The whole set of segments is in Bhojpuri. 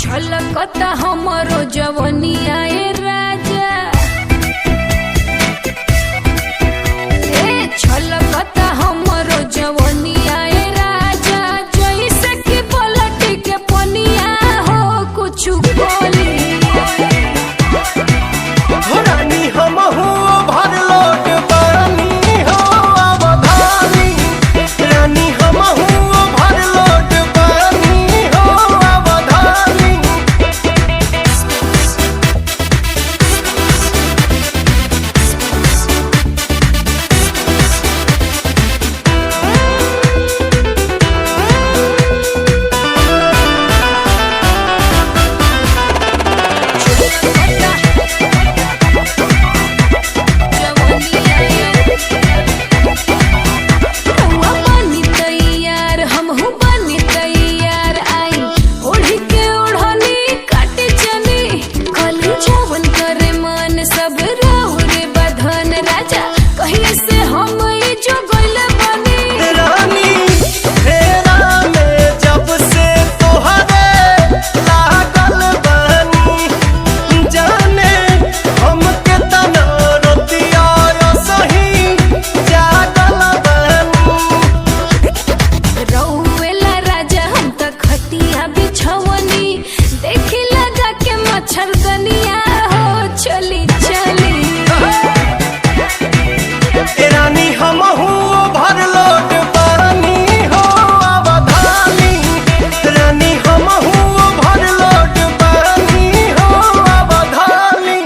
छलकता हमरो जवनिया ए राजा, छलकता हमरो जवनिया ए राजा, जैसे कि पलट के पनिया हो कुछ बोली। रानी हमहू भर लोट पानी हो अवधानी, रानी हमहू भर लोट पानी हो अवधानी। सब राहु रे बधन राजा, कहिए से हम जो गइल बनी। रानी फेरा में जब से तोहरे लागल बनी, जाने हमके तना रतिया सही जागल बनी। रउएला राजा हम त खटिया बिछवनी, देखी लगा के मच्छरदनिया हो चली चली। रानी हमहू भर लोट पानी हो अवधानी, रानी हमहू भर लोट पानी हो अवधानी।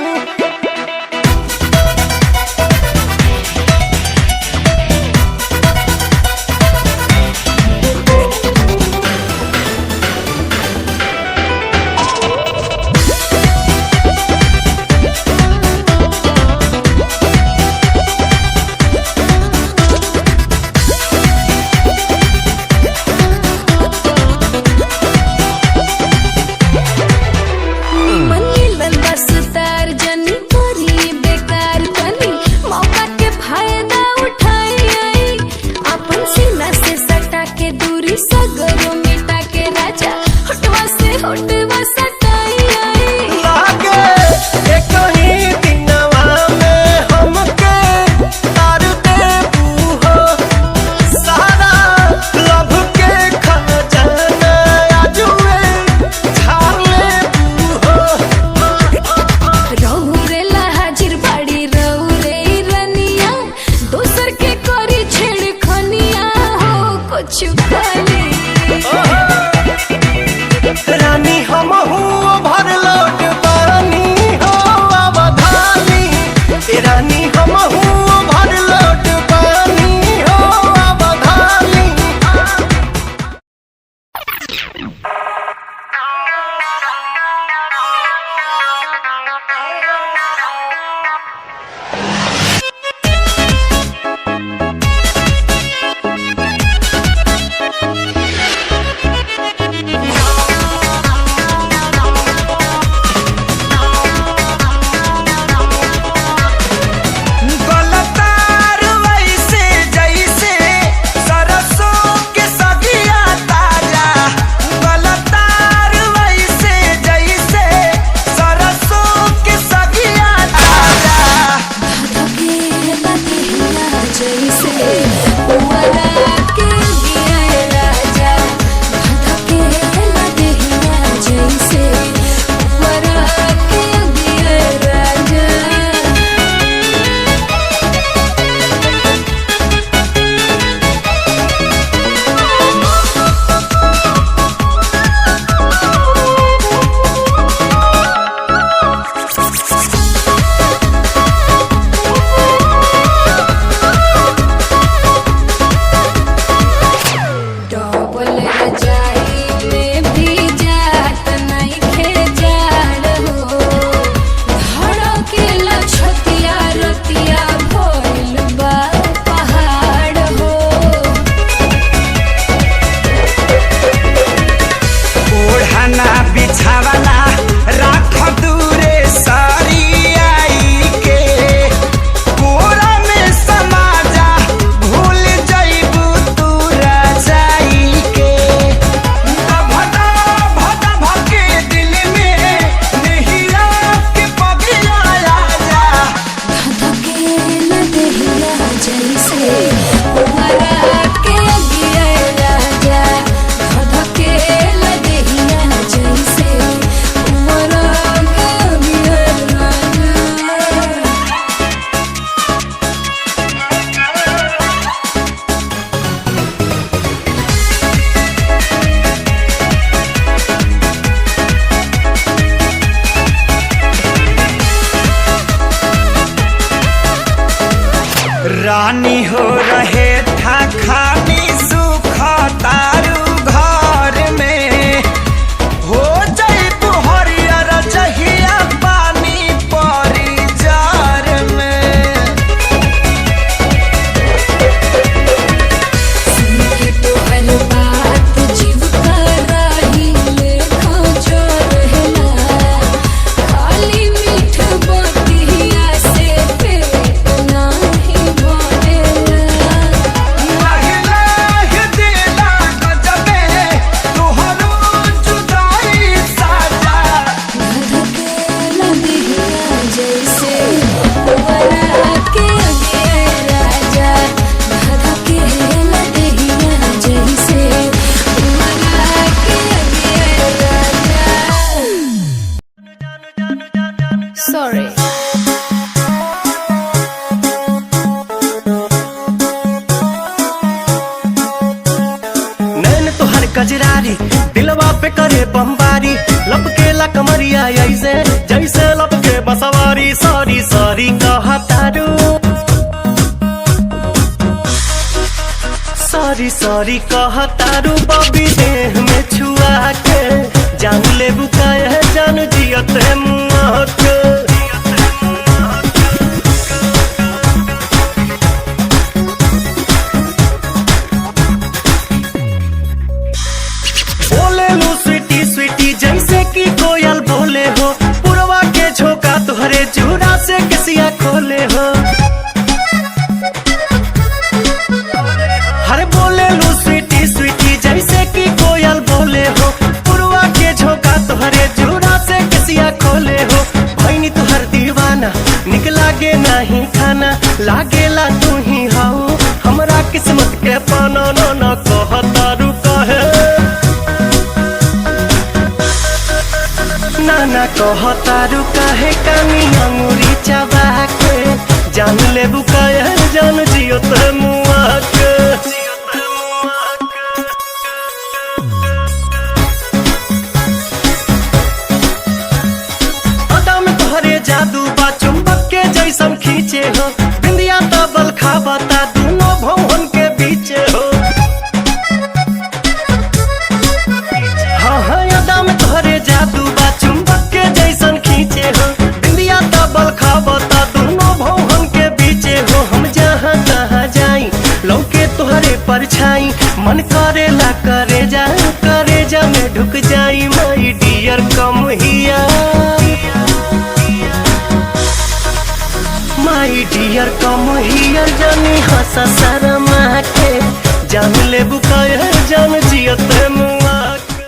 रानी हो रहे था खानी सुख तारू घर में हो जाई तू हरियर जहिया पानी परी जार में। सुन के तोहर बात जीव कराही लेखा जो रहला, खाली मीठ बतिया से पेट नाही भरेला। लाहे दिला गजबे तोहरो जुदाई साजा। धधकेला दिहिया जैसे वरा के अगे राजा, धधकेला दिहिया जैसे वरा के अगे राजा। Sorry. नैन तोहर कजरारी दिलवा पे करे बमबारी, लपकेला कमरिया ऐसे जैसे लपके बसवारी। सॉरी सॉरी कहतारू, सॉरी सॉरी कहतारू बबी देह में छुआ के जान ले बुकाए जान जियत मुआ के। बोले लू स्वीटी स्वीटी जैसे कि कोयल बोले हो, पुरवा के झोंका तुहरे जूड़ा से किसिया खोले हो। हर बोले लू स्वीटी स्वीटी जैसे कि कोयल बोले हो, पुरवा के झोंका तुहरे जूड़ा से किसिया खोले हो। भैनी तुहर दीवाना निक लागे नहीं खाना, लागेला तू ही हाउ हमरा किस्मत के पाना। न कहतारू कहे नाना कहतारू काहे कानी अंगूरी चबा के जान ले बुकाया जान जियो ते मुआ के। अदा में तोहरे जादू बा चुंबक के जैसन खींचे हो, बिंदिया तबल खाबता दोनों भवन के बीचे हो। हाँ हाँ अदा में तोहरे जादू बा चुंबक के जैसन खींचे हो, बिंदिया तबल खाबता दोनों भवन के बीचे हो। हम जहाँ तहाँ जाई लौके तोहरे परछाई, मन करेला करे जा में ढुक जाई। माई डियर कम हिया, माई डियर कम हियर जानी हंसा शर्मा के जान ले बुकाया जान जियत मुआ के।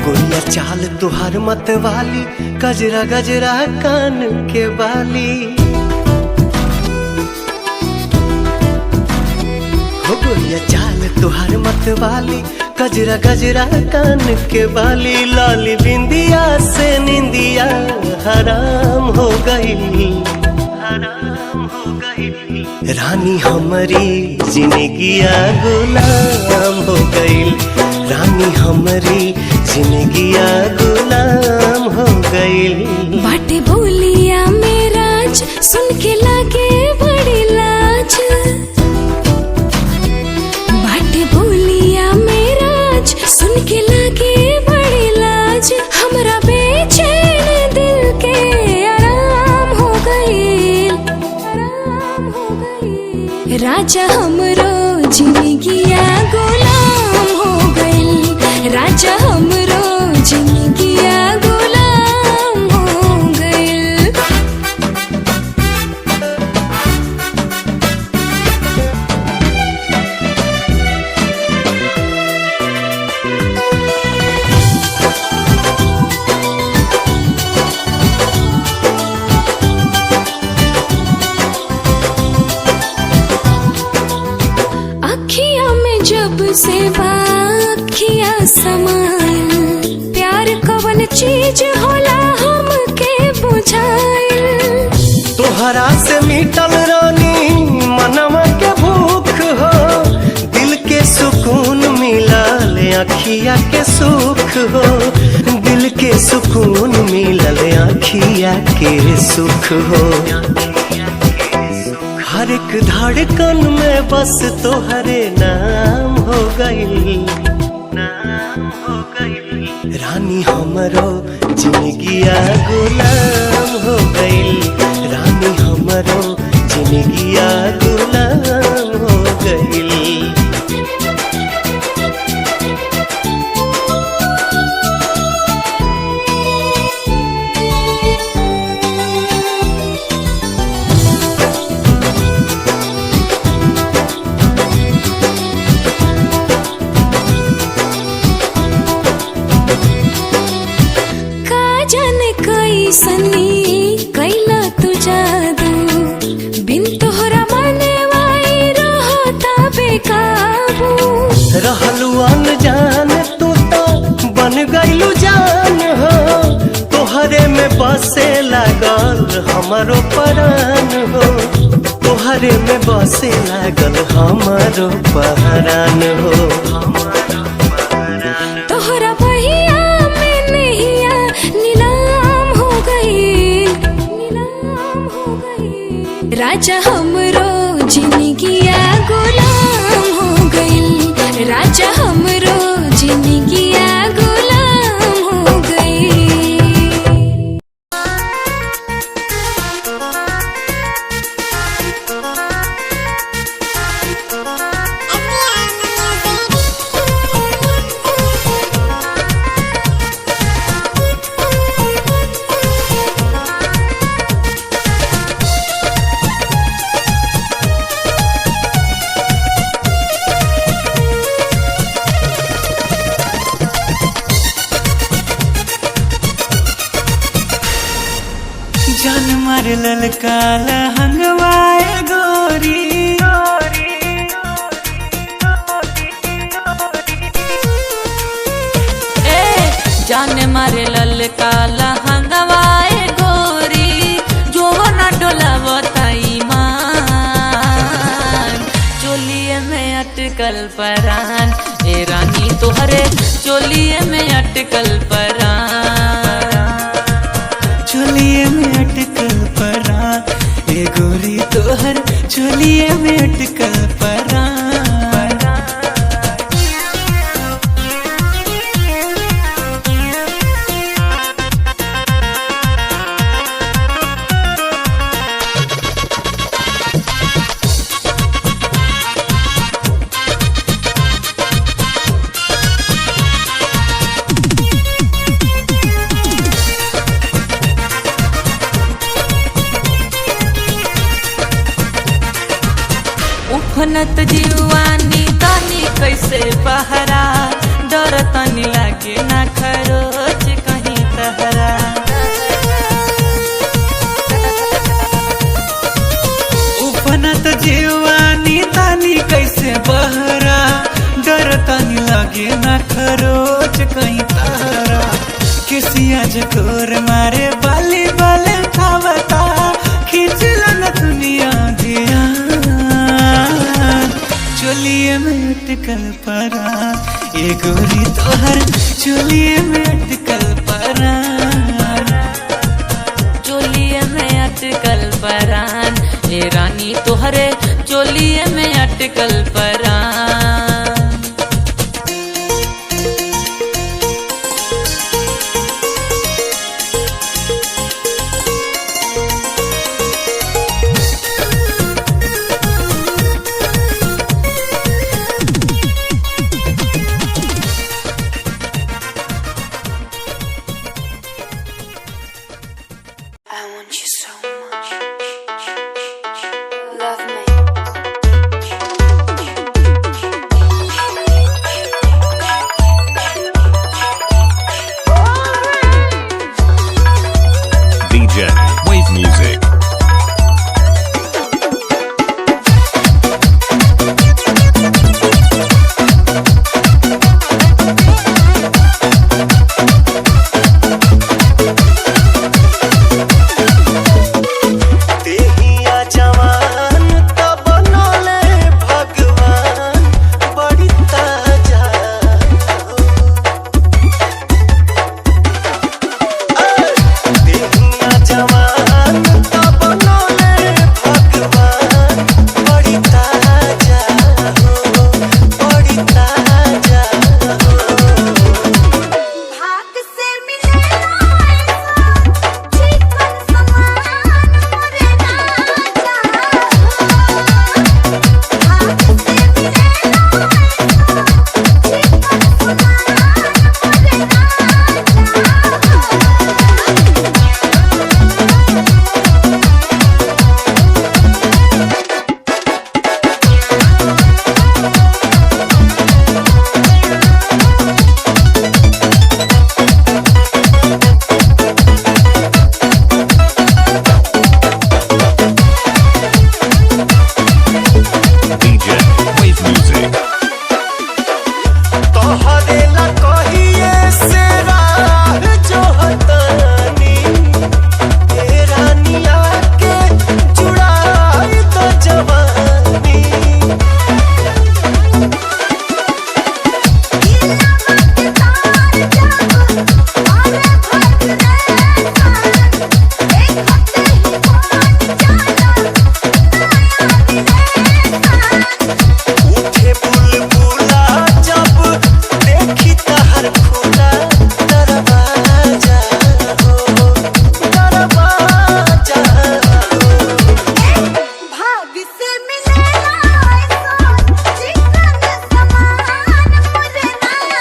गोरिया चाल तुहार मत वाली, गजरा गजरा कान के बाली। हो गोरिया चाल तुहार मत वाली, गजरा गजरा कान के बाली। लाली बिंदिया से निंदिया हराम हो गई, हराम हो गई। रानी हमारी जिंदगिया गुलाम हो गई, रानी हमारी जिंदगिया गुलाम हो गई। बाटे बोलिया मेराज सुन के लागे बड़ी लाज, बाटे बोलिया मेराज सुन के लागे बड़ी लाज। हमरा बेचैन दिल के आराम हो गई, आराम हो गई। राजा हमरो जिंदगिया गुलाम हो गई, राजा हमरो जिंदगिया गुलाम हो गई। अखिया में जब से वाखिया समाइल, प्यार कवन चीज होला हमके बुझाइल। तोहरा से मिटल रानी मनवा के भूख हो, दिल के सुकून मिलल अखिया के सुख हो, दिल के सुकून मिलल अखिया के सुख हो। हर एक धड़कन में बस तोहरे नाम हो गइल, रानी हमरो जिंदगिया गुलाम हो गइल, रानी हमरो जिंदगिया गुलाम हो गइल। सनी कैला तू जादू, बिन तोहरा मने वाई रहता बेकाबू। रहलू अनजान तू तो बन गइलू जान हो, तोहरे में बसे लागल हमारो परान हो, तोहरे में बसे लागल हमारो परान हो। तोहरा बहिया में नैया नीलाम हो गई, नीलाम हो गई। राजा हमरो जिंदगिया गुलाम हो गई, राजा हमरो जिंदगिया गुलाम हो गई। जान मार ललका लहंगवाए गोरी, जान मारे ललका लहंगवाए गोरी, जोवना डोलावताई मान, चोलिए में अटकल परान, ए रानी तोहरे चोलिए में अटकल परान, चोलिए में अटकल परान, ए गोरी तोहर चोलिए में अटकल परान। उफनत जीवानी तानी कैसे बहरा, डर तनी लागे ना खरोच कहीं तहरा। उफनत जीवानी तानी कैसे बहरा, डर तनी लागे ना खरोच कहीं तहरा। किसिया जकोर मारे बाली बाले खावता, खींचला न दुनिया दिया, चोलिए में अटकल परान, ये गोरी तोहर चोलिए में अटकल परान, चोलिए में अटकल परान, ए रानी तोहरे चोलिए में अटकल परान। I want you so much. Love me. जवान तो बनौले भगवान बड़ी ताजा हो। देहिया जवान तो बनौले भगवान बड़ी ताजा हो, बड़ी ताजा हो। भाग से मिलेला ऐसा चिकन समान मोरे राजा भाग से मिलेला ऐसा चिकन DJ Wave Music. तोहरे ला कहिए से राह जोहतानी ए रानिया के जुड़ाई तो जवानी। उठे बुलबुला जब देखी तहर खुला दरवाजा हो, दरवाजा हो। भाग से मिलेला ऐसा चिकन समान मोरे राजा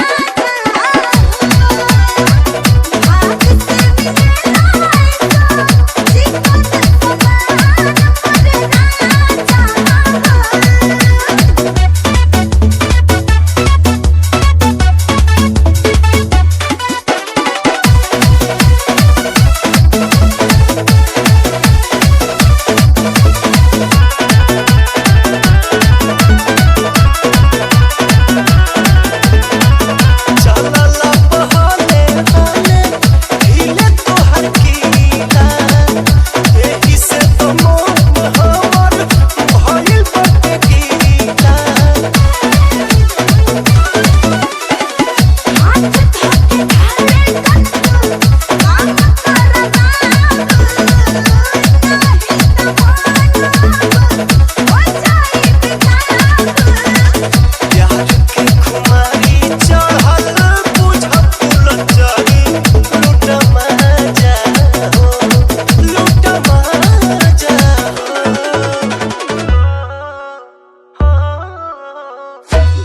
भाग से मिलेला ऐसा चिकन समान मोरे राजा चलला बहले हले हिले तोहर कीला। एही से तो मोह हमर भइल बाटे गीला। हाथ धके धारे कत्तो काम करना नाही तमान हो जाई बेताब प्यार के खुमारी चढ़ल बुझ फूल चढ़ी लूट मजा हो, लूट मजा हो।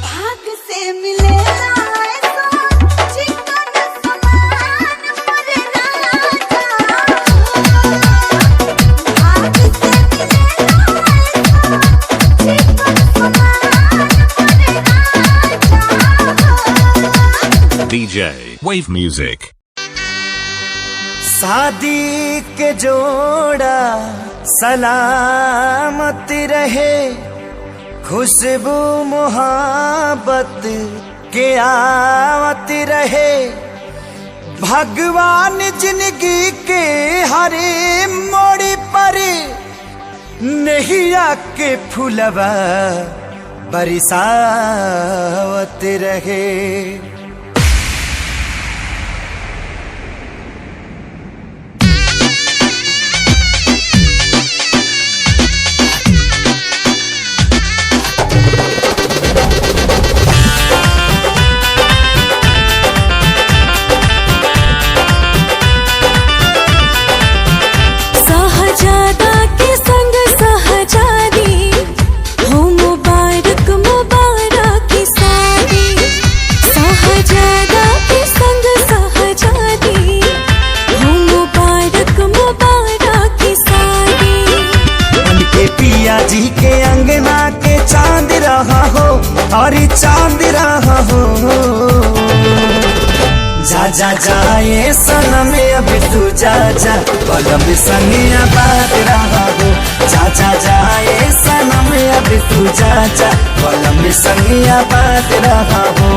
भाग से मिलेला ऐसा चिकन समान मोरे राजा भाग से मिलेला ऐसा चिकन समान मोरे राजा DJ Wave Music. शादी के जोड़ा सलामत रहे, खुशबू मोहब्बत के आवत रहे। भगवान जिंदगी के हरे मोड़ पर नैया के फुलवा बरसावत रहे। सहजादा के संग सहजादी हो मुबारक मुबारक की शादी। सहजादा के संग सहजादी हो मुबारक मुबारक की शादी। उनके पिया जी के अंगना के चांद रहा हो और चांद रहा हो। जा जा जाए सनम अब तू जा जा, पलम संगिया बात रहा हो। जा जा जाए सनम अब तू जा जा, पलम संगिया बात रहा हो।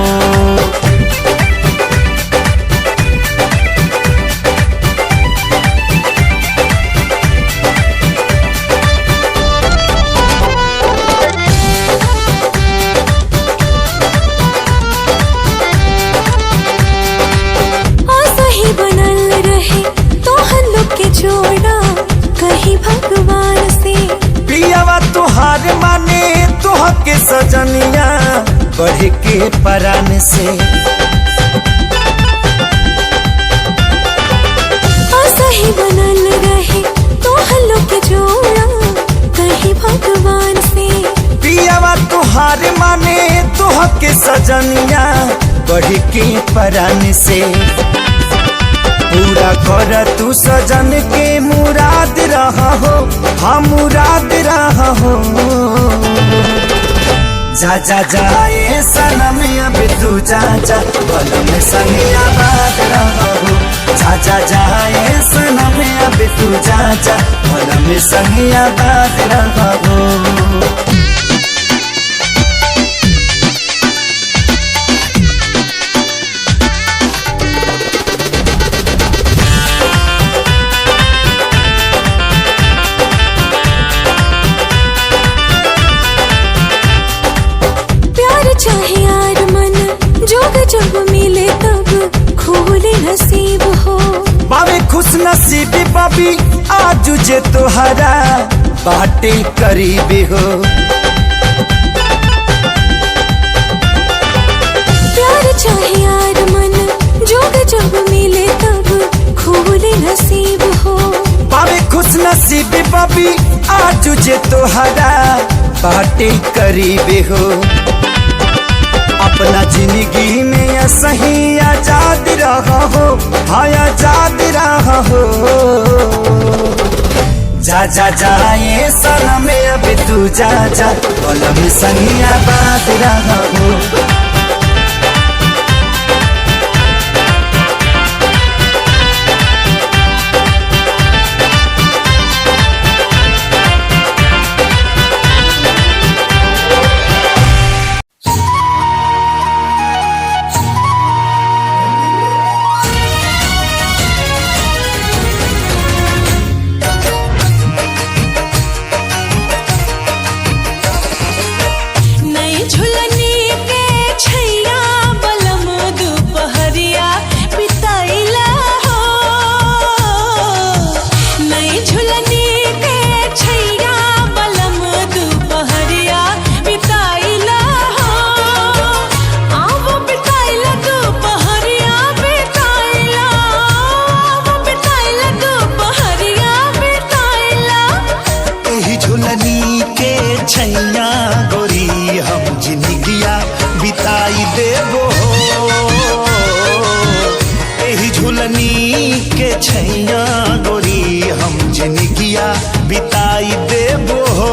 सजनिया बढ़ के परान से। सही बनल रहे तो हल्लो के जोड़ा कहीं भगवान से। पियावा तुहार माने तोह के सजनिया बढ़ के परान से। पूरा कर तू सजन के मुराद रहा हो, हाँ मुराद रहा हो। जा जा जाए सनम अब तू जा जा भला में संग आबाद रहा हो। जा जा जाए सनम अब तू जा जा भला में संग आबाद रहा हो। चाहे यार मन जोग जब मिले तब खोले नसीब हो। बाबे खुश नसीबी बाबी आज जे तोहरा बाटे करीबी हो। प्यार चाहे यार मन जोग जब मिले तब खोले नसीब हो। बाबे खुश नसीबी बाबी आज जे तोहरा बाटे करीबी हो। अपना जिंदगी में सही आजाद रहा हो, हाँ आजाद रहा हो। जा जा जाए सनम अब तू जा जा भला में संग आबाद रहा हो। छैया गोरी हम जिंदगिया बिताई देबो हो।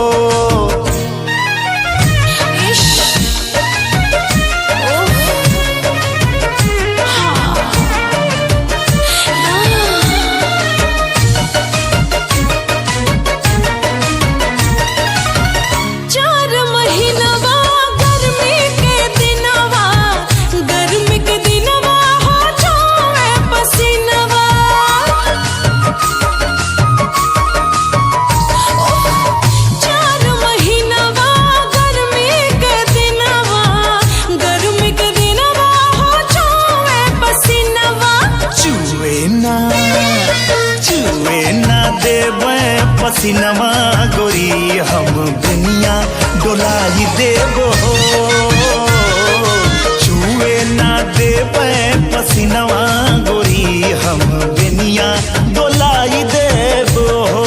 पसीनवा गोरी हम दुनिया डोलाई देबो हो। छुए ना देबे पसीनवा गोरी हम दुनिया डोलाई देबो हो।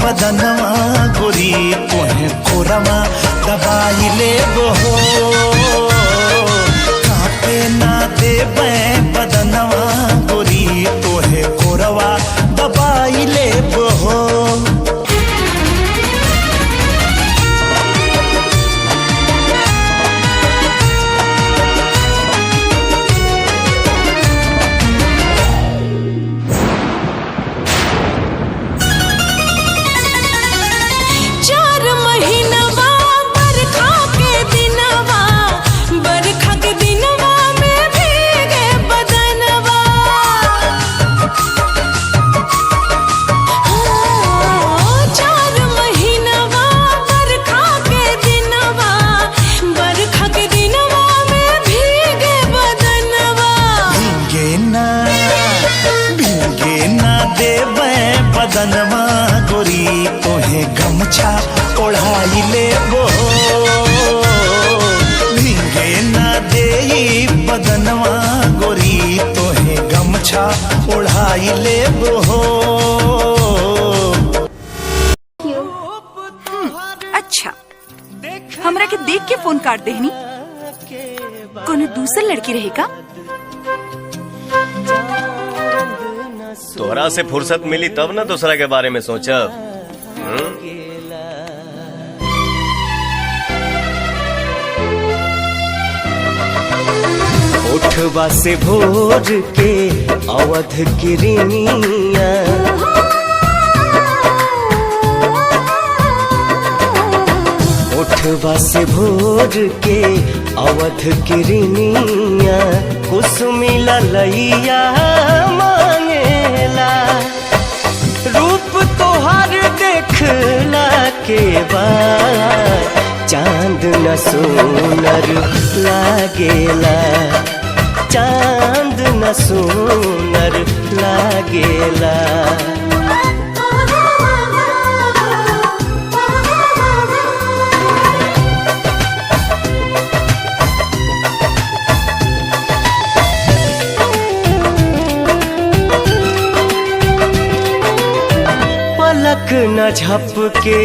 बदनवा गोरी तोहे कोरमा दबाई लेबो हो। कापे ना देबे बदनवा गोरी तोहे कोरवा दबाई लेबो हो। तोहे गमछा ओढ़ाई लेबो भीगे ना देई बदनवा गोरी तोहे गमछा ओढ़ाई लेबो अच्छा हमरा के देख के फोन काट देहनी कोनो दूसर लड़की रहेगा। तोहरा से फुर्सत मिली तब ना दूसरा के बारे में सोचब। उठवा से भोर के अवध किरनिया उठवा से भोर के अवध किरनिया कुसुमी ललैया मांगेला रूप तोहर देखला के बाद चांद न सोनर लागेला चांद न सोनर लागेला। पलक न झपके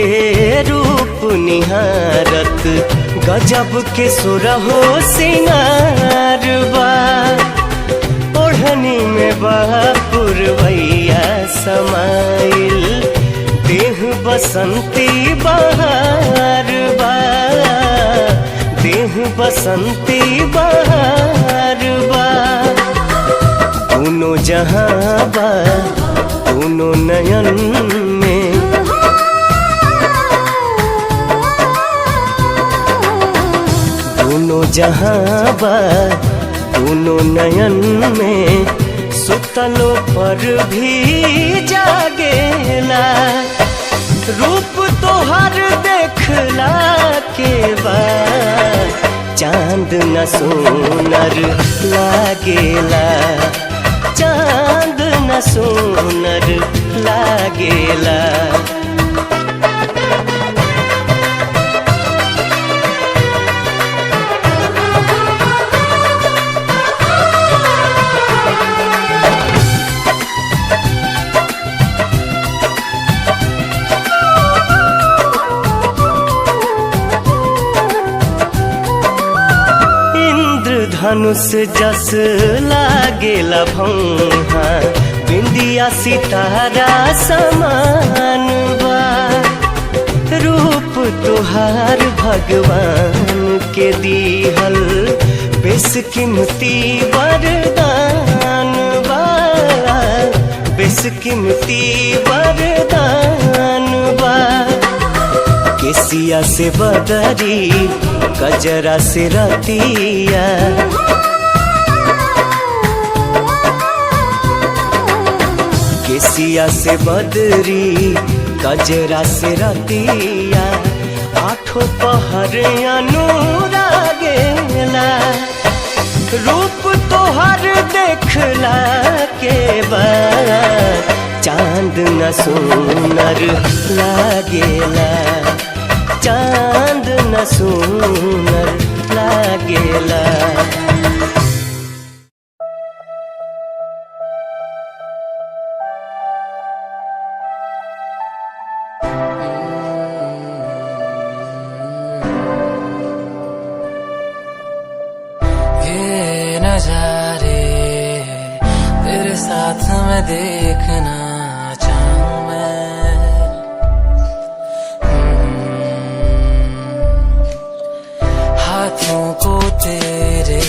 रूप निहारत गजब के सुरहो सिंगार बा ओढ़नी में पुरवैया समाइल देह बसंती बहार बा देह बसंती बहार बा दोनों जहां बा दोनों नयन में दोनों जहां बा दोनों नयन में सुतलो पर भी जागेला रूप तोहर देखला के बाद चांद न सोनर लागेला चांद न सोनर लागेला। धनुष जस लागेला भौहा बिंदिया सितारा समान बा रूप तुहार भगवान के दीहल बेशकीमती वरदान बा बेशकीमती वरदान बा केसिया से बदरी गजरा से रतिया केसिया से बदरी गजरा से रतिया आठों पहर अनुरागेला रूप तोहर देखला के बाद चांद न सोनर लागेला चांद न सोनर लागेला। ये नजारे तेरे साथ में देखना चाहूं मैं हाथों को तेरे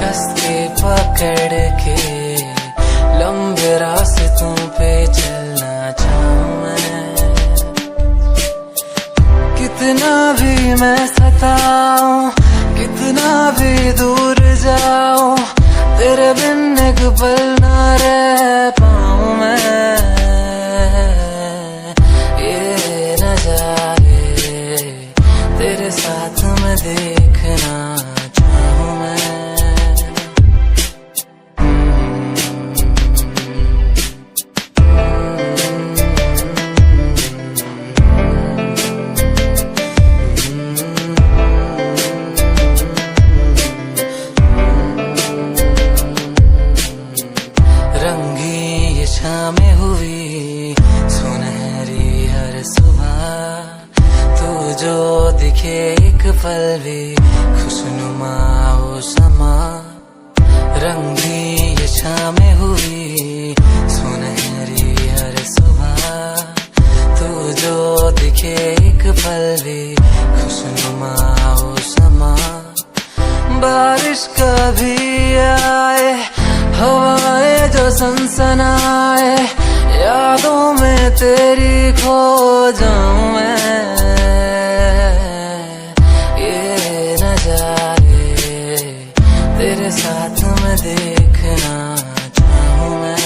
कस के पकड़ के लंबे रास्तों पे चलना चाहूं मैं कितना भी मैं सताऊं कितना भी दूर जाऊं तेरे बिन एक पल ना रह पाऊं मैं ये नजारे तेरे साथ में देखना चाहूं मैं पल भी खुशनुमा हो समा, रंग भी ये शामें हुई सुनहरी हर सुबह, तू जो दिखे एक पल भी खुशनुमा हो समा। बारिश कभी आए, हवाएं जो सनसनाए, यादों में तेरी खो जाऊं मैं। ये नजारे तेरे साथ में देखना चाहूं मैं।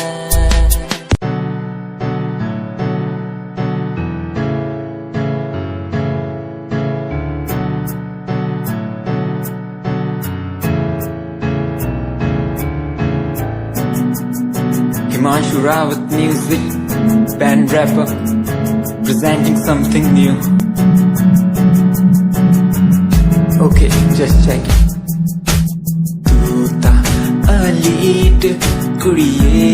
Himanshu Rawat music, band rapper, presenting something new. Okay, just check it. तू ता अलीट कुड़िए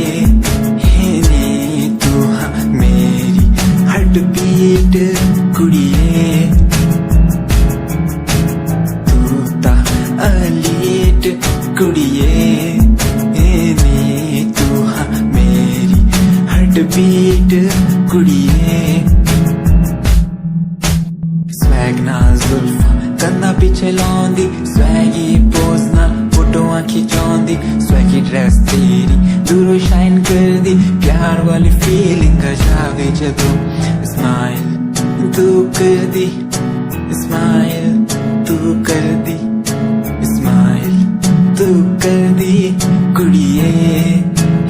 है नी, तू हाँ मेरी हार्ट बीट कुड़िए। तू ता अलीट कुड़िए है नी, तू हाँ मेरी हार्ट बीट कुड़िए। स्वैग नाल जुल्फा कन्ना पिछे लाउंदी, स्वैगी पोज नाल फोटोआं खिचाउंदी, स्वैगी ड्रेस तेरी दूरों शाइन कर दी, प्यार वाली फीलिंग आ जावे जदों स्माइल तू कर दी, स्माइल तू कर दी, स्माइल तू कर दी कुड़िए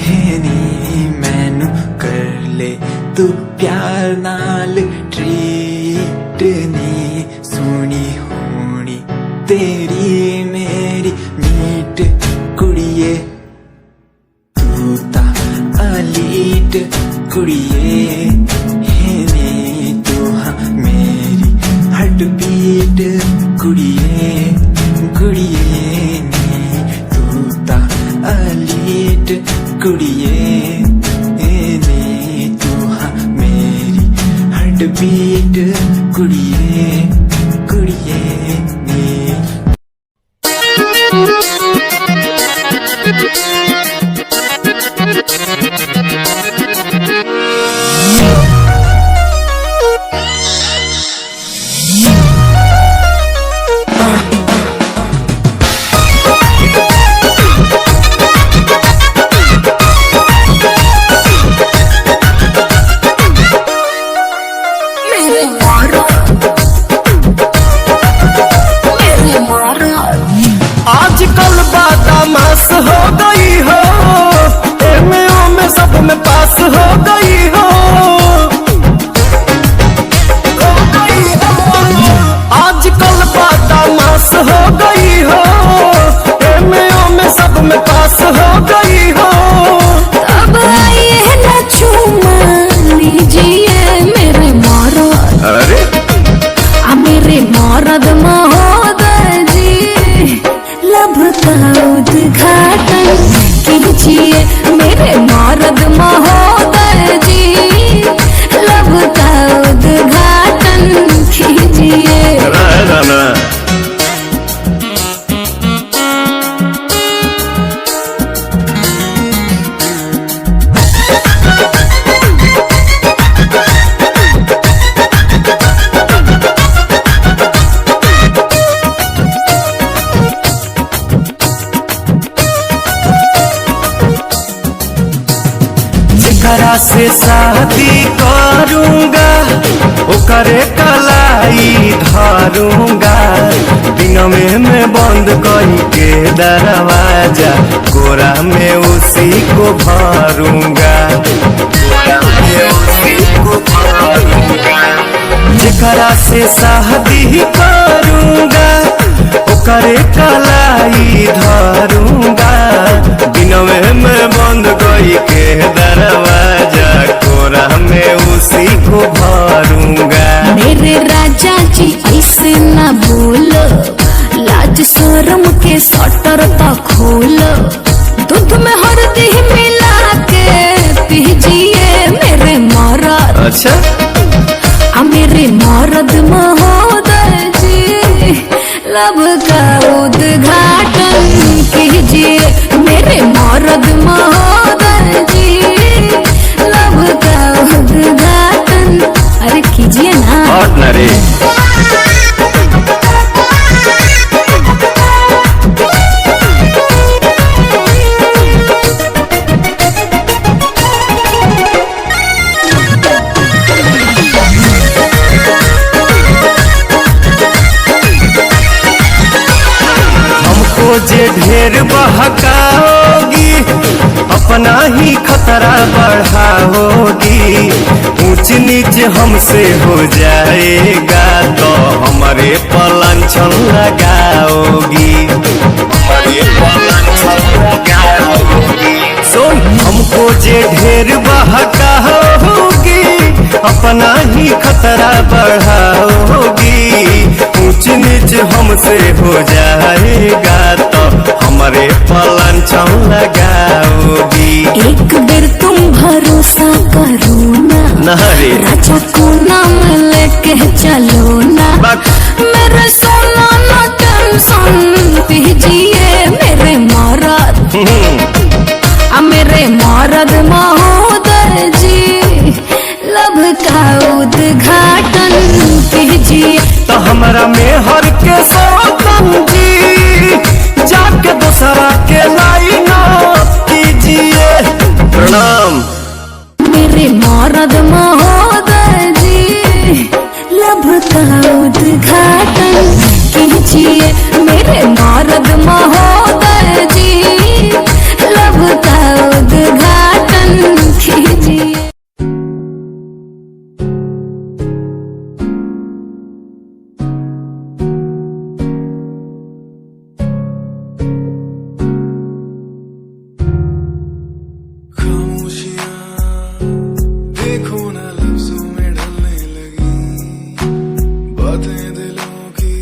है नी। मैनू कर ले तू प्यार नाल ट्रीट नी, सोनी होनी तेरी मेरी मीट कुड़िए। तू ता अलीट कुड़िए है नी, तू हाँ मेरी हार्ट बीट कुड़िए कुड़िए नी। तू ता अलीट कुड़िए है नी, तू हाँ मेरी हार्ट बीट कुड़िए कुड़िए नी। आजकल बादामास हो गई हो, एमओ में सब में पास हो गई हो। आजकल बादामास हो गई हो, एमओ में सब में पास हो गई हो। अब आइए ना चूमा लीजिए मेरे मरद, अरे मेरे मरद महोदय जी, लब का उद्घाटन कीजिए मेरे मरद महोदय जी, लब का उद्घाटन कीजिए। जेकरा से शादी करूंगा ओकरे कलाई धरूंगा, दिन में मैं बंद करके दरवाजा, कोरा में उसी को भरूंगा, कोरा में उसी को भरूंगा। जेकरा से शादी करूंगा ओकरे कलाई धरूंगा, दिन में मैं बंद करके दरवाजा, कोरा में उसी को भरूंगा। मेरे राजा जी ऐसे न बोलो, लाज शर्म के सटर तो खोलो, दूध में हल्दी मिला के पीजिए मेरे मरद। अच्छा मेरे मरद महोदय जी, लब का उद्घाटन कीजिए मेरे मर्द महोदय जी, लब का उद्घाटन अरे कीजिए ना। जे ढेर बहकाओगी अपना ही खतरा बढ़ाओगी, ऊंच नीच हमसे हो जाएगा तो हमारे पलांछन लगाओगी, हमारे पलांछन लगाओगी। सुन हमको जे ढेर बहकाओगी अपना ही खतरा बढ़ाओगी, ऊंच नीच हमसे हो जाएगा तो हमारे पलांछन लगाओगी। एक बेर तुम भरोसा करो ना रे राजा को नाम लेके चलो ना, मेरे सोना ना टेंशन दीजिए मेरे मर्द मेरे मर्द महोदय जी, लब का उद्घाटन कीजिए तो हमारा मेहर के सौतन जी, जाके दूसरा के लाइन कीजिए। प्रणाम मेरे मर्द महोदय जी, लब का उद्घाटन कीजिए मेरे मर्द महोदय जी, लब का उद्घाटन कीजिए। देखो ना लफ्जों में ढलने लगी, बातें दिलों की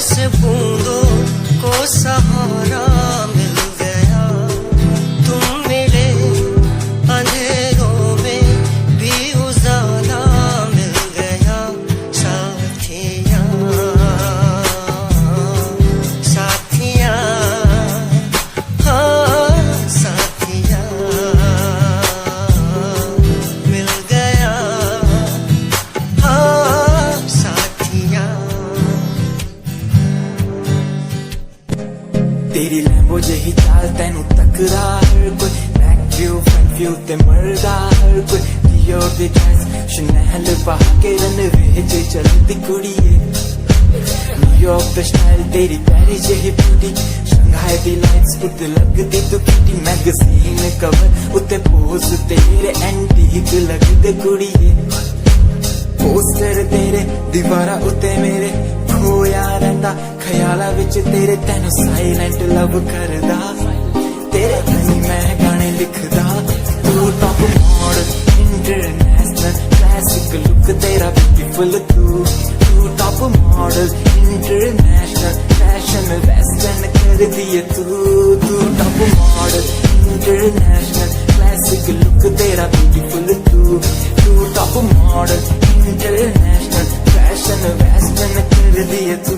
से बूंदों को सहारा मिल गया, तुम मिले अंधेरों में भी उजाला मिल गया। साथिया साथिया हाँ साथिया मिल गया हाँ साथिया। तेरी लैम्बो जही चाल तेनू तकदा हर कोई, बैक व्यू फ्रंट व्यू ते मरदा हर कोई। दियो दी ड्रेस शनैल पा के रनवे च चलदी कुड़िए, न्यूयॉर्क दा स्टाइल तेरी पैरी जही ब्यूटी। शंघाई दी लाइट्स उत्ते लगदी तू किटी, मैगजीन कवर उत्ते पोज तेरे एंटीक लगदे कुड़िए। पोस्टर तेरे दीवारा उत्ते मेरे खोया रहिंदा, ख्याला विच तेरे तैनू साइलेंट लव करदा। तेरे लिए मैं गाने लिखदा, तू top model international classic look तेरा ब्यूटीफुल। तू top model international fashion western कर दिए तू top model international classic look तेरा ब्यूटीफुल। तू top model international fashion western कर दिए तू।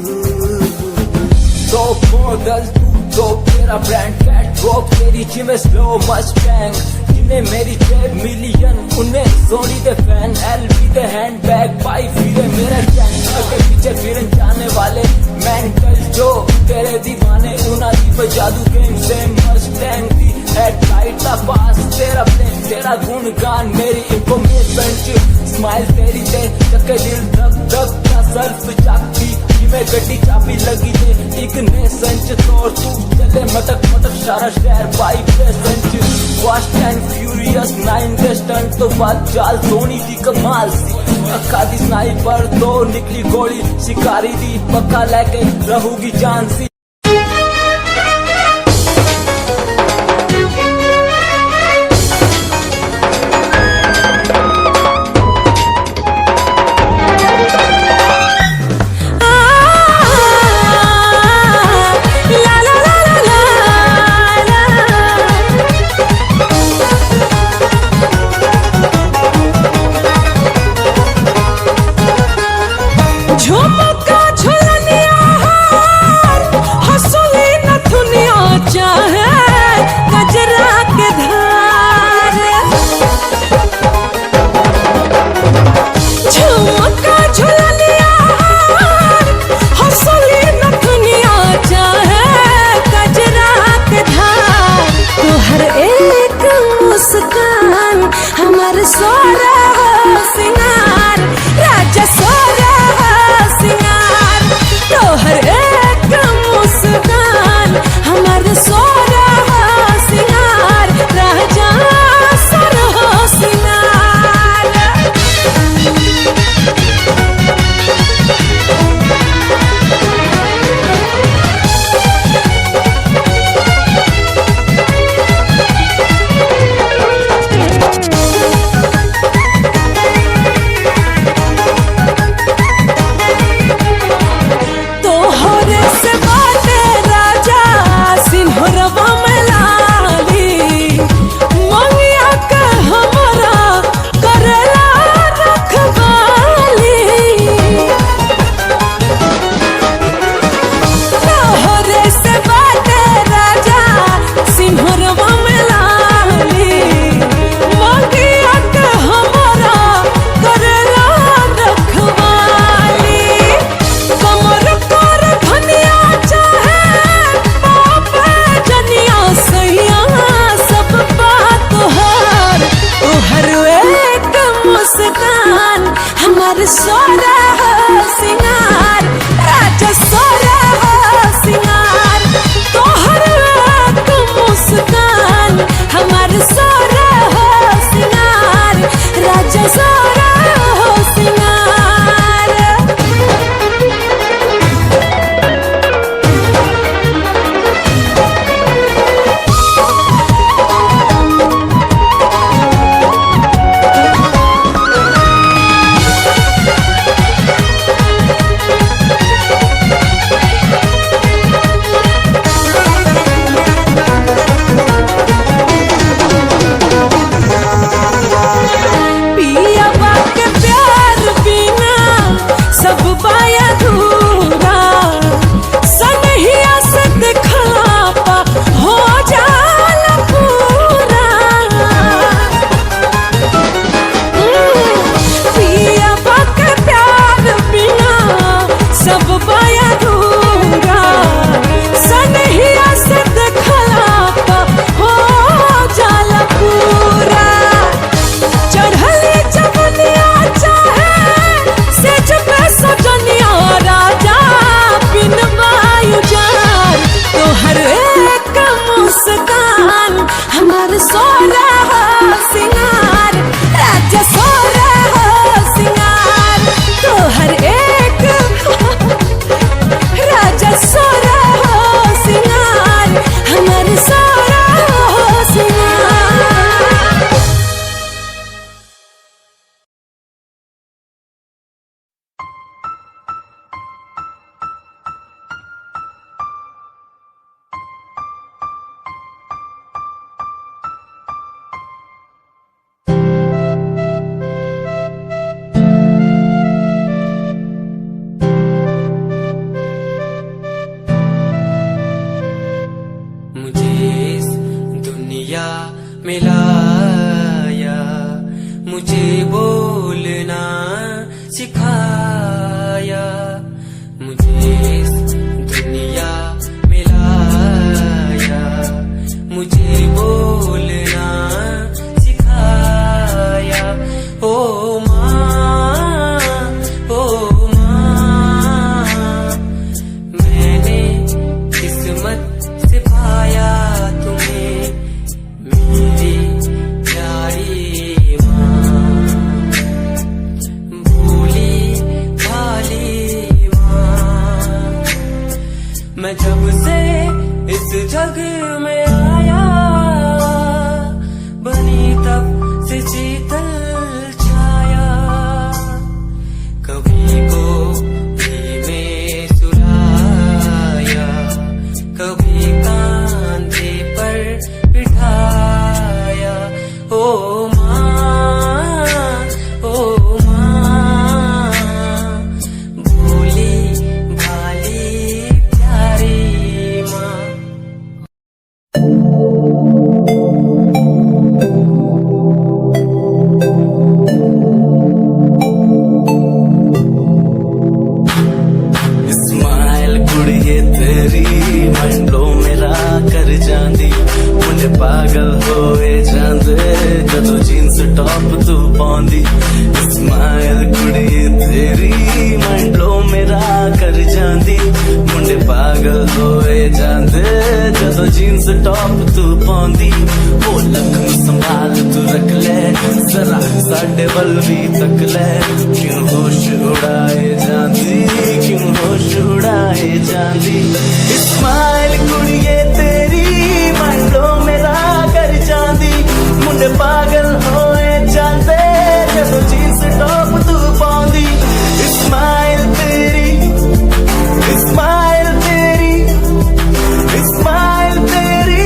तो मॉडल तू तो तेरा ब्रांड कैट वॉक, तेरी जिम स्लो मस्टैंग, जिन्हें मेरी 10 मिलियन उन्हें सोनी दे फैन। एलवी दे हैंडबैग पाई फिरे मेरे चैन, के पीछे फिरन जाने वाले मेंटल जो तेरे दीवाने। उना दी जादू गेम से मस्टैंग दी हेडलाइट दा पास तेरा प्लेन, तेरा गुणगान मेरी इंफॉर्मेशन च। स्माइल तेरी ते चक्के दिल धक धक का सर्फ चाकती, जिमें गड्डी चाबी लगी ते एक ने संच तोड़। तू चले मटक मटक सारा शहर बाई प्रेजेंट, फास्ट एंड फ्यूरियस 9 दे स्टंट तो बाद चाल सोनी दी कमाल सी। अक्का दी स्नाइपर तो निकली गोली, शिकारी दी पक्का लेके रहूगी जान सी। झुमका झुलनिया हार बाया दूरा सनहिया से देखला तो हो जाला पूरा चढ़ली जवनिया चाहे से जब सजनिया राजा बिन वायु जान तोहर एक मुस्कान हमार सोना सिंगार राजा सोना सिंगार तोहर एक राजा सोना सिंगार हमार सोना सिंगार मुझे इस दुनिया में लाया, मुझे बोलना सिखाया, मुझे इस दुनिया में लाया, मुझे बोलना सिखाया। ओ माँ, ओ माँ, मैंने किस्मत से पाया तुम्हें मेरी प्यारी माँ, भोली भाली माँ। मैं जब से इस जग में आया बनी तब से शीतल छाया, कभी को में सुलाया, कभी कांधे पर बिठाया। ओ माँ, ओ माँ, भोली भाली प्यारी माँ। स्माइल कुड़िए तेरी मंडो मेरा कर जांदी मुझे पागल होए जांदे जदों जींस टॉप तू पाउंदी। स्माइल कुड़िए तेरी मंडो मेरा कर जांदी मुझे पागल होए जांदे जदों जींस टॉप तू पाउंदी। वो लखन संभाल तू रख ले जरा साडे वल भी तक ले, क्यों होश उड़ाए जांदी, क्यों होश उड़ाए जांदी। स्माइल कुड़िए तेरी मंडो मेरा कर जांदी मुंडे पागल होए जांदे जदों जींस टॉप तू पाउंदी। स्माइल तेरी, स्माइल तेरी, स्माइल तेरी।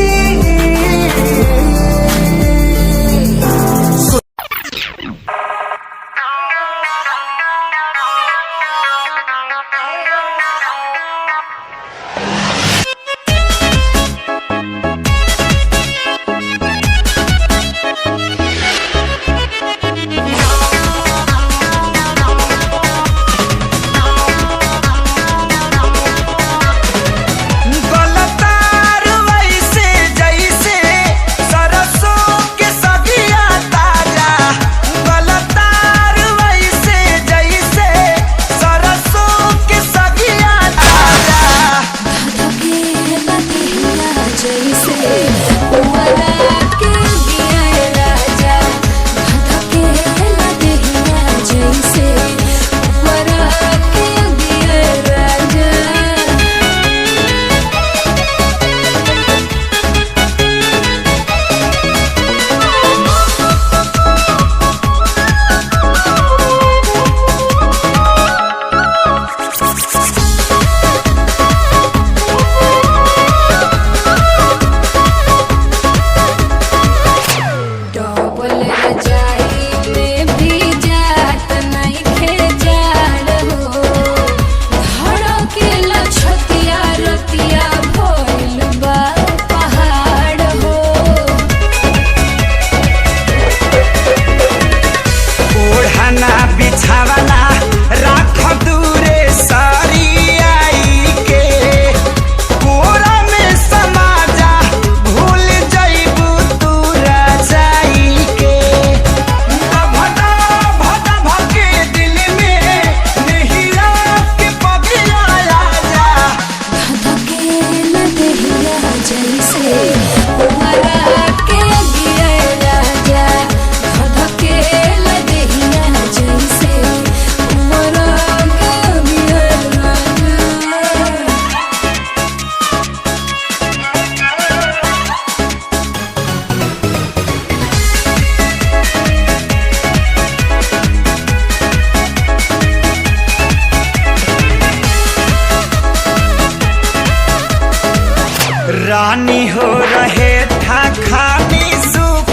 रानी हो रहे था खानी सुख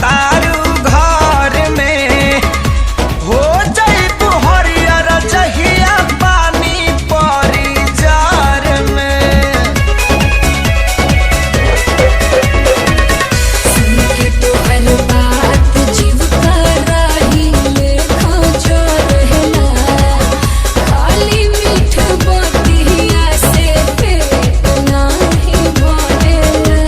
तारू घर में हो जाई तू हरियर जहिया पानी परी जार में। सुन के तो हर बात जीव का राही लेखा जो रहला, खाली मीठ बतिया से पेट नाही भरेला।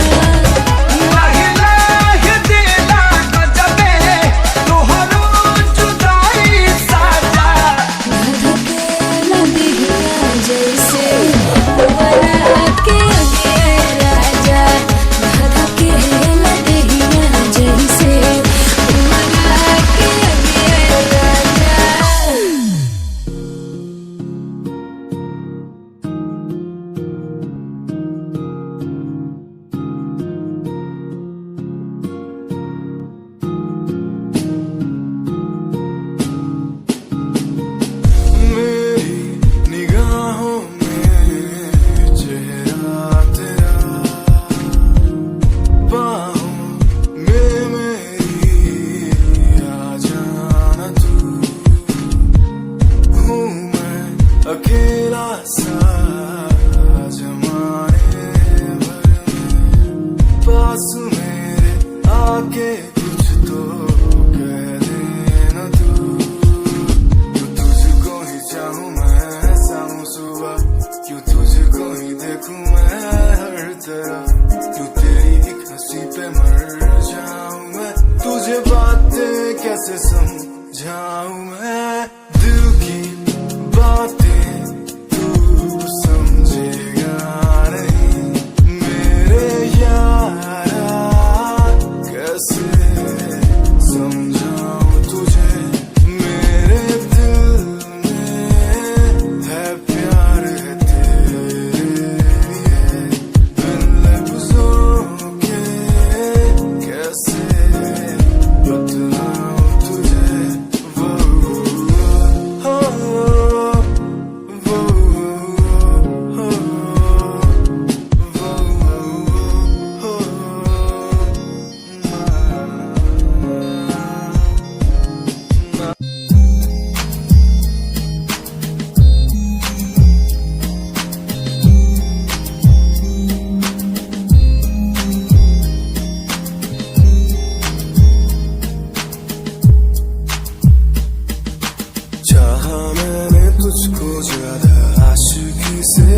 धधकेला दिहिया जैसे पुअरा के अगे राजा, धधकेला दिहिया जैसे पुअरा के अगे राजा। मेरी निगाहों में चेहरा तेरा, बाहों में मेरी आ जाना तू। हूँ मैं अकेला सा जमाने भर में, पास मेरे आके कुछ तो कह देना तू। क्यों तुझको ही चाहूं मैं शाम सुबह, क्यों तुझको ही देखूं मैं हर तरफ, क्यों तेरी एक हंसी पे मर जाऊं मैं, तुझे बातें कैसे समझाऊं मैं। दिल की बातें तू समझेगा नहीं मेरे यारा, कैसे समझाऊं तुझे। मेरे दिल में है प्यार है तेरे लिए, बिन लफ्जों के कैसे बतलाऊं तुझे। वो हो वो चाहा मैंने तुझको ज्यादा आशिकी से,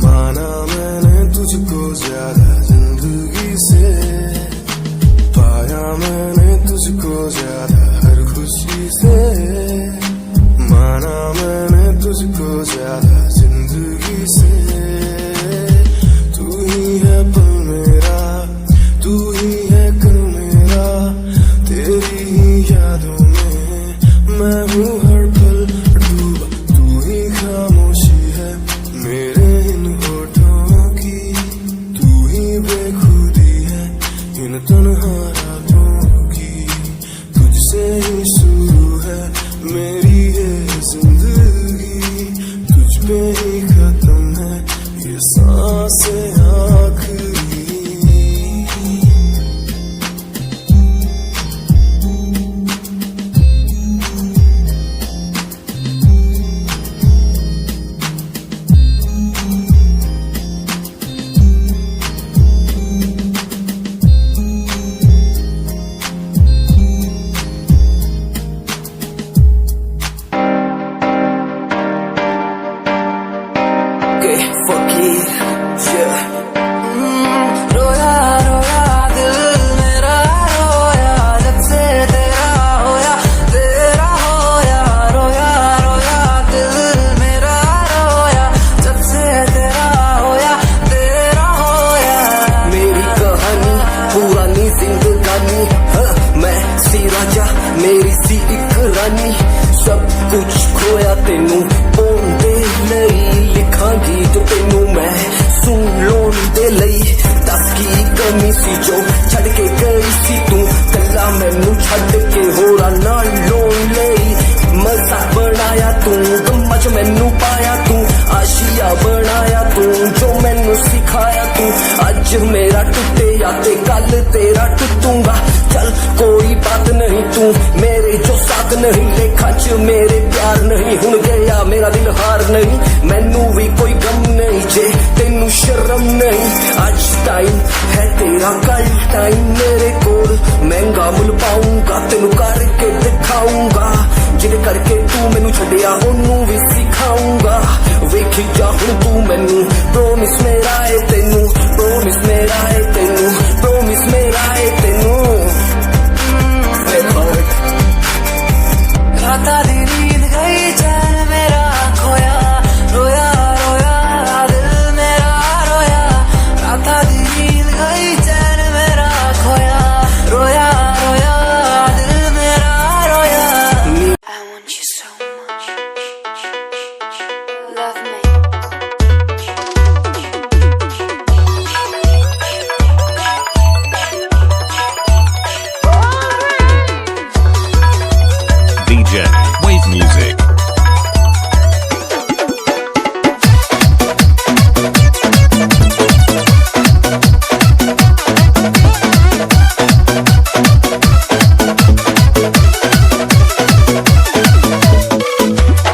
माना मैंने तुझको ज्यादा जिंदगी से, पाया मैंने तुझको ज्यादा हर खुशी से, माना मैंने तुझको ज्यादा जिंदगी से। तू ही है पल मेरा, तू ही है कल मेरा, तेरी ही यादों में मैं हूँ हर पल डूबा। तू ही खामोशी है मेरे इन होठों की, तू ही बेखुदी है इन तन्हा रातों की। तुझसे ही शुरू है मेरी ये जिंदगी, तुझ पे ही खत्म है ये सांसें आखिरी। रोया रोया दिल मेरा रोया, जब से तेरा होया तेरा होया। रोया रोया दिल मेरा रोया, जब से तेरा होया तेरा होया। मेरी कहानी पुरानी जिंदगानी, मैं सी राजा मेरी सी एक रानी, सब कुछ खोया तेनू पाउंदे लई, लिखांगी जो तेनू मैं सुन लोन दे लई। दस की कमी सी जो छड़ के गई सी तू, कला मैनू छड़ के होरा नाल लोन लई। मजा बनाया तू, गम्मा च मैनू पाया तू, आशिया बनाया तू, जो मैनू सिखाया मेरा टूटे या ते कल तेरा टूटूंगा। चल कोई बात नहीं, तू मेरे जो साथ नहीं, लेखा च मेरे प्यार नहीं। हुण गया मेरा दिल हार नहीं, मैनू भी कोई गम नहीं जे तेनू शर्म नहीं। आज टाइम है तेरा, कल टाइम मेरे कोल, महंगा मुल पाऊंगा तेनू करके दिखाऊंगा। जिद करके तू मैनू छड्डिया ओनू भी सिखाऊंगा। वेखी जा हुण तू मैनू, प्रोमिस मेरा है तेनू, प्रोमिस मेरा है तेनू, प्रोमिस मेरा है तेनू। राता दी नींद गई, चैन मेरा खोया, रोया रोया दिल मेरा रोया। राता दी नींद गई, चैन मेरा खोया, रोया रोया दिल मेरा रोया। I want you so much. Love me. DJ Wave Music.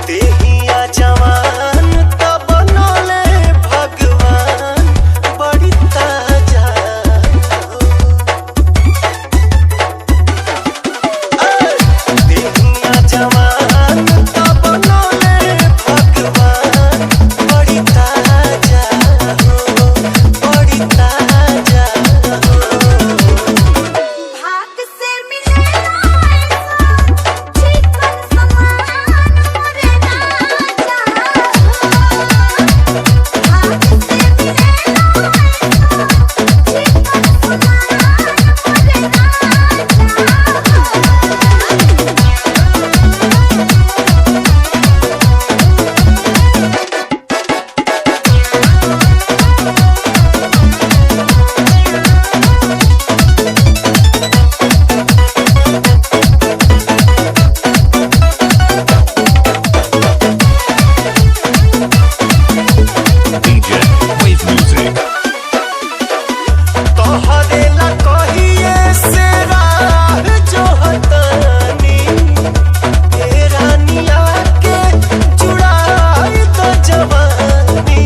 देहिया जवान तब बनले भगवान, बड़ी ताजा देहिया जवान तब बनले भगवान, बड़ी ताजा हो, बड़ी ताजा हो। भाग से मिले चिकन समान मोरे राजा। भाग से मिले चिकन DJ Wave Music. तोहरे ला कहिए से राह जो हतानी, ए रानिया के जुड़ाई तो जवानी।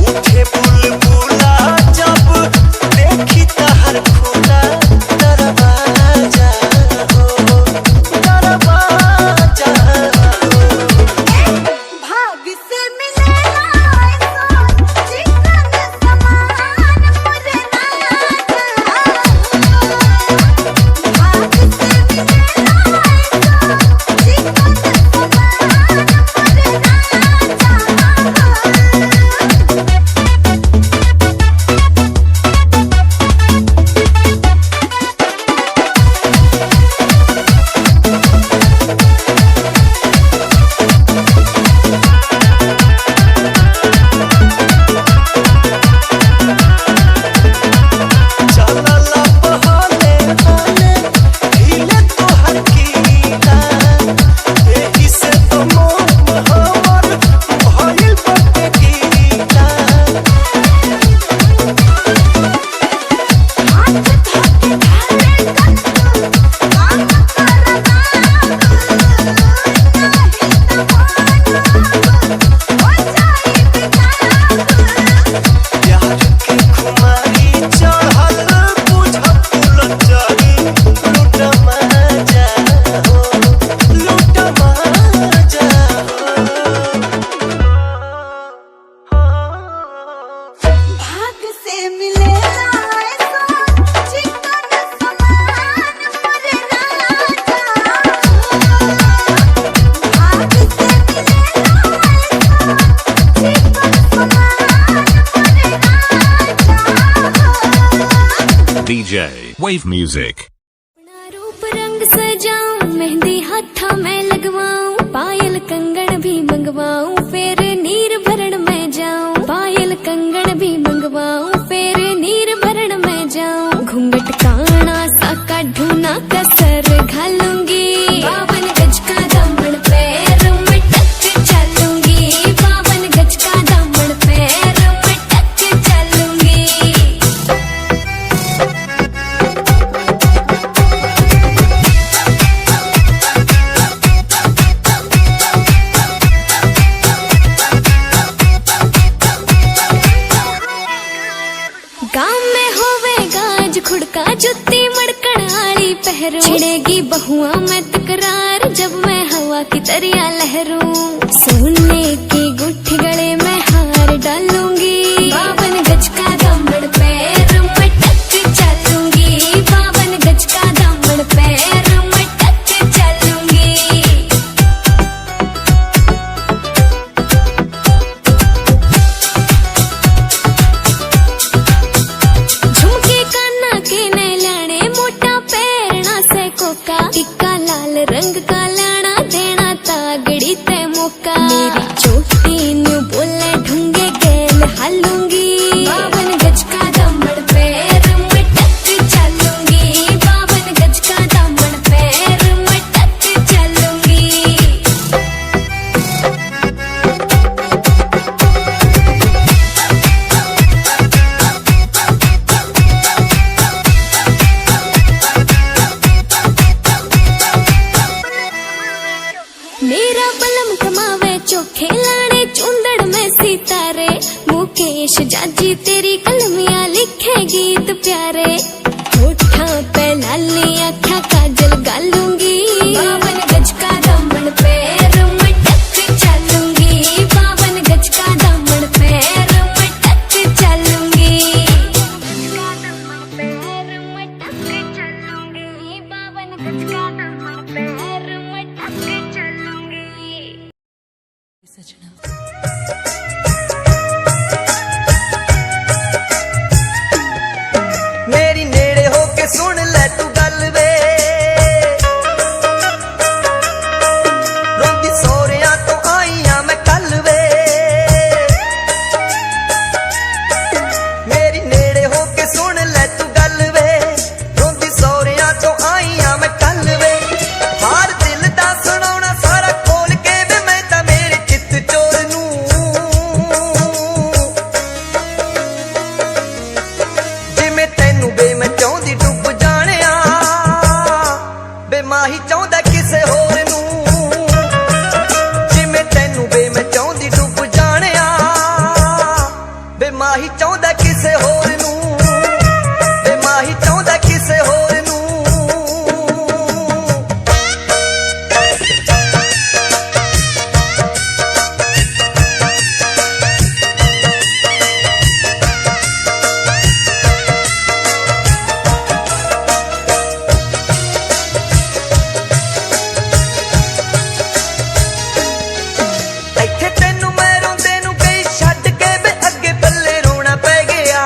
उठे बुलबुला जब देखी तहर खुला दरवाजा हो, दरवाजा हो। भाग से मिले चिकन समान मोरे राजा। भाग से मिले चिकन समान मोरे राजा। चलला बहाने हाने हिले तोहर कीला, एही से तो मोह हमर भइल बाटे गीला। हाथ धोके धारे कत्तू काम करना नहीं तो मानो हो जाई बेताब। प्यार के खुमारी चढ़ल बुझ फुलझड़ी, लूट मजा हो, लूट मजा हो। भाग से मिले चिकन समान मोरे राजा। भाग से मिले चिकन समान मोरे राजा। DJ Wave Music. अपना रूप रंग सजाऊं, मेहंदी हाथा में लगवाऊं, पायल कंगन भी मंगवाऊं, फिर नीर भरण में जाऊं। पायल कंगन भी मंगवाऊं, फिर करेगी बहुआ में तकरार जब मैं हवा की तरिया लहरूं। सोने की गुट्ठी गले में हार डालूंगी, 52 गज का दामन पैर में टक चलूंगी, 52 गज का दामन पैर में टक चलूंगी। झुमके काना के नैलाने मोटा पैरना से कोका, टिक्का लाल रंग का लाना देना तागड़ी ते मौका। मेरी चोटी न्यू बोले ढूंगे गैल हालूंगी, 52 गज का दामन पैर में टक चलूंगी, 52 गज का दामन पैर में टक चलूंगी। मेरा बलम कमावे चोखे लाने चुंदड़ में सितारे, मुकेश जाजी तेरी कलमियां लिखे गीत प्यारे। होठा पे लाली आँखा काजल गालूंगी, 52 गज का दामन पैर में टक चलूंगी, 52 गज का दामन पैर में टक चलूंगी। 52 गज का दामन पैर में टक चलूंगी। मेरी नेड़े होके सुन ले तू गल वे, रोंदी सोहरिया तो आईया मैं कल वे। मेरी नेड़े होके सुन ले तू गल वे, रोंदी सोहरिया तो आईया मैं कल वे। हार दिल दा सुनाउणा सारा खोल के वे मैं तां मेरे चित चोर नूं, जिवें तैनू बे मैं चाहुंदी डुੱਬ जाणिया, बे माही चाहुंदा किसे होर नूं। जिवें तैनू बे मैं चाहुंदी डुੱਬ जाणिया, बे माही चाहुंदा किसे होर नूं, बे माही चाहुंदा किसे होर नूं। ਇੱਥੇ ਤੈਨੂੰ ਮੈਂ ਰੋਂਦੇ ਨੂੰ ਕਈ ਛੱਡ ਕੇ ਵੇ ਅੱਗੇ ਪੱਲੇ ਰੋਣਾ ਪੈ ਗਿਆ।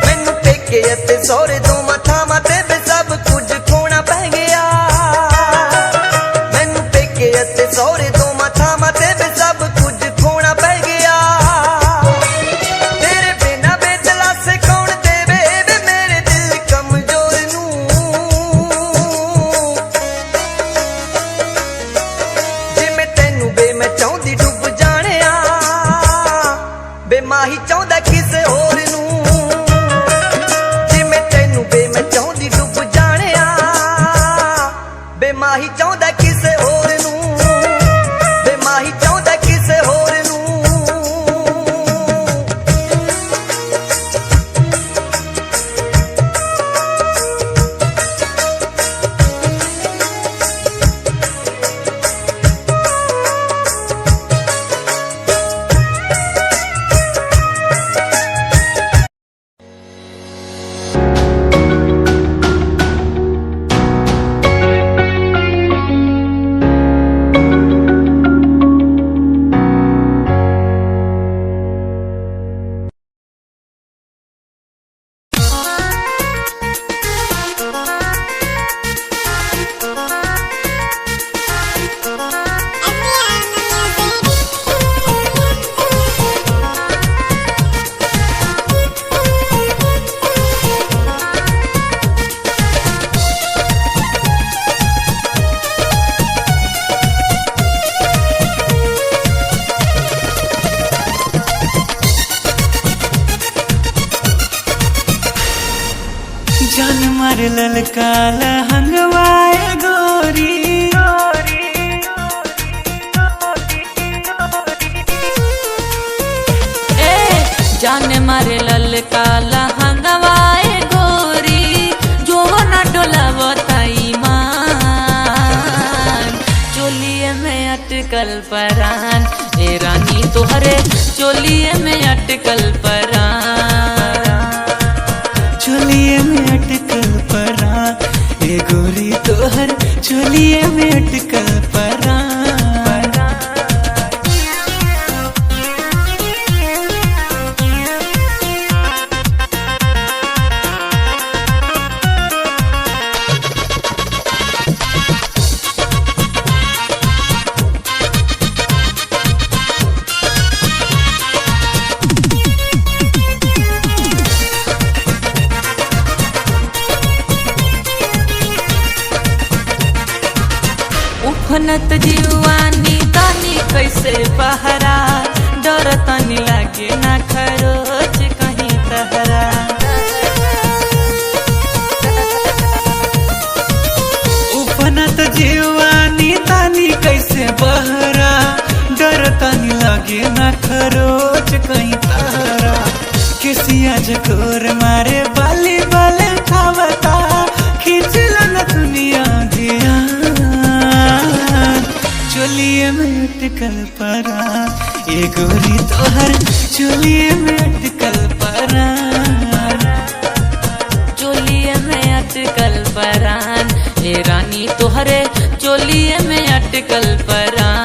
ਮੈਨੂੰ ਪੇਕੇ ਅਤੇ ਸਹੁਰੇ ਦੋਵਾਂ ਥਾਵਾਂ ਤੇ ਵੇ ਸਭ ਕੁਝ ਖੋਣਾ ਪੈ ਗਿਆ। ਮੈਨੂੰ ਪੇਕੇ ਅਤੇ ਸਹੁਰੇ ਦੋਵਾਂ ਥਾਵਾਂ ਤੇ ਵੇ ਸਭ ਕੁਝ ਖੋਣਾ ਪੈ ਗਿਆ। ਤੇਰੇ ਬਿਨਾਂ ਬੇਦਲਾਸੇ ਕੌਣ ਦੇਵੇ ਵੇ ਮੇਰੇ ਦਿਲ ਕਮਜ਼ੋਰ ਨੂੰ। ਜਿਵੇਂ ਤੈਨੂੰ ਬੇ ਮੈਂ ਚਾਹੁੰਦੀ ਡੁੱਬ ਜਾਣਿਆ, ਬੇ ਮਾਹੀ ਚਾਹੁੰਦਾ ਕਿਸੇ ਹੋਰ ਨੂੰ। ਜਿਵੇਂ ਤੈਨੂੰ ਬੇ ਮੈਂ ਚਾਹੁੰਦੀ ਡੁੱਬ ਜਾਣਿਆ, ਬੇ ਮਾਹੀ ਚਾਹੁੰਦਾ ਕਿਸੇ ਹੋਰ ਨੂੰ, ਬੇ ਮਾਹੀ ਚਾਹੁੰਦਾ ਕਿਸੇ ਹੋਰ ਨੂੰ। जान मार ललका लहंगवाए गोरी, जान मारे ललका लहंगवाए गोरी, जो न डोलावता परान, ए रानी तोहरे चोलिए में अटकल परान, चोलिए में अटकल परान, ए गोरी तोहर चोलिए में अटकल परान। उफनत जीवानी तानी कैसे बहरा, डर तानी लागे ना खरोच कहीं तहरा। उफनत जीवानी तानी कैसे बहरा, डर तानी लागे ना खरोच कहीं तहरा। किसिया जकोर मारे बाली बाले खावता, खींचला न दुनिया दिया, चोलिए में अटकल परान, ए गोरी तोहर चोलिए में अटकल परान, चोलिए में अटकल परान, ए रानी तोहरे चोलिए में अटकल परान।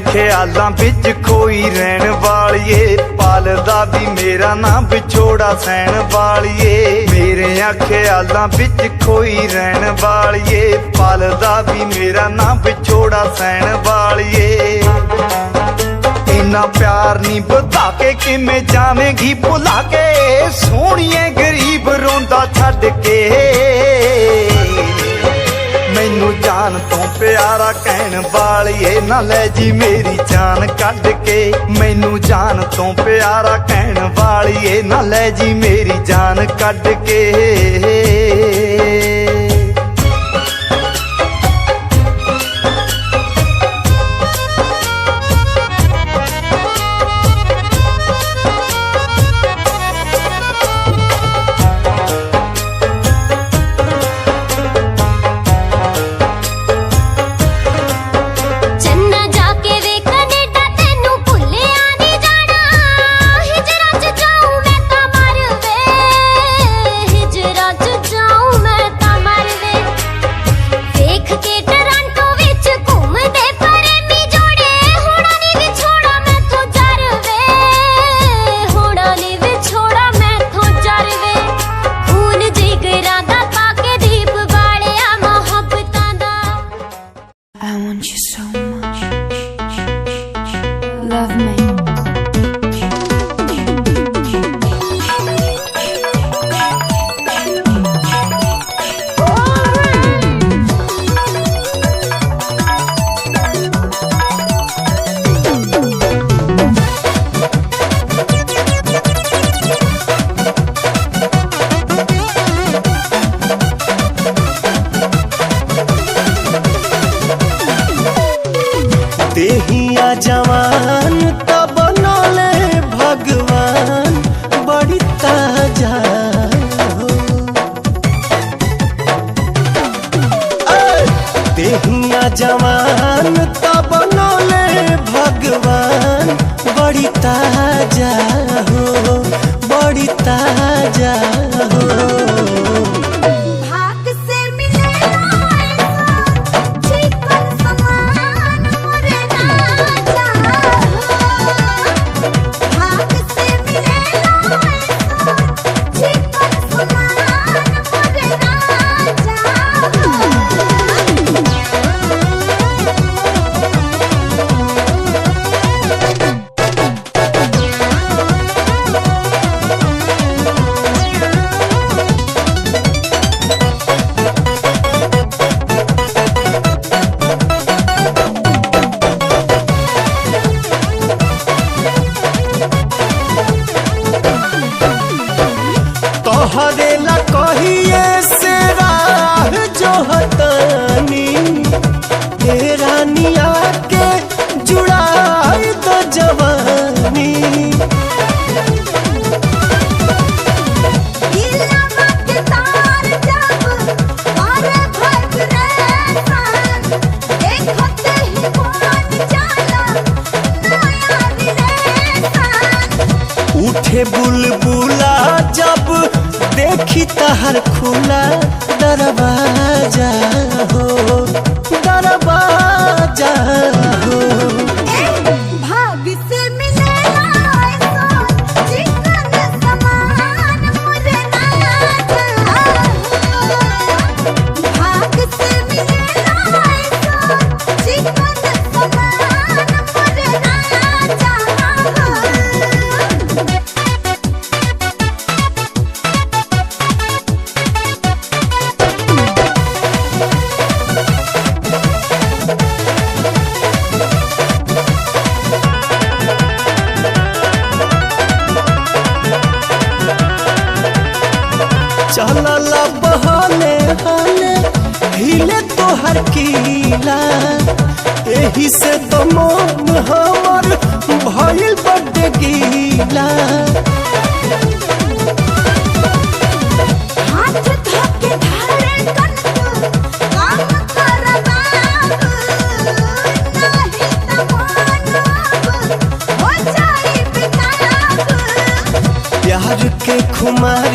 ख्यालां बिच कोई रहन वालिए, पालदा भी मेरा ना विछोड़ा सहन वालिए। मेरे ख्यालां बिच कोई रहन वालिए, पालदा भी मेरा ना विछोड़ा सहन वालिए। इन्ना प्यार नी बता के किमें जावेंगी भुला के, सोहणिए गरीब रोंदा छड्ड के। मैनू जान तो प्यारा कहन वालिए, ना ले जी मेरी जान कढ के। मैनू जान तो प्यारा कहन वालिए, ना ले जी मेरी जान कढ के। जवान तब बनले भगवान बड़ी ताजा हो। देहिया जवान तब बनले भगवान बड़ी ताजा हो, बड़ी ताजा हो। तोहरेला कहिए से राह जो हतानी हे रानिया के जुड़ाई तो जवानी। उठे बुलबुला जब देखी तहर खुला दरवाजा हो, दरवाजा हो। चलला बहले हले हिले तोहर कीला, एही से तो मन हमर भइल बड्डे गीला। प्यार के खुमार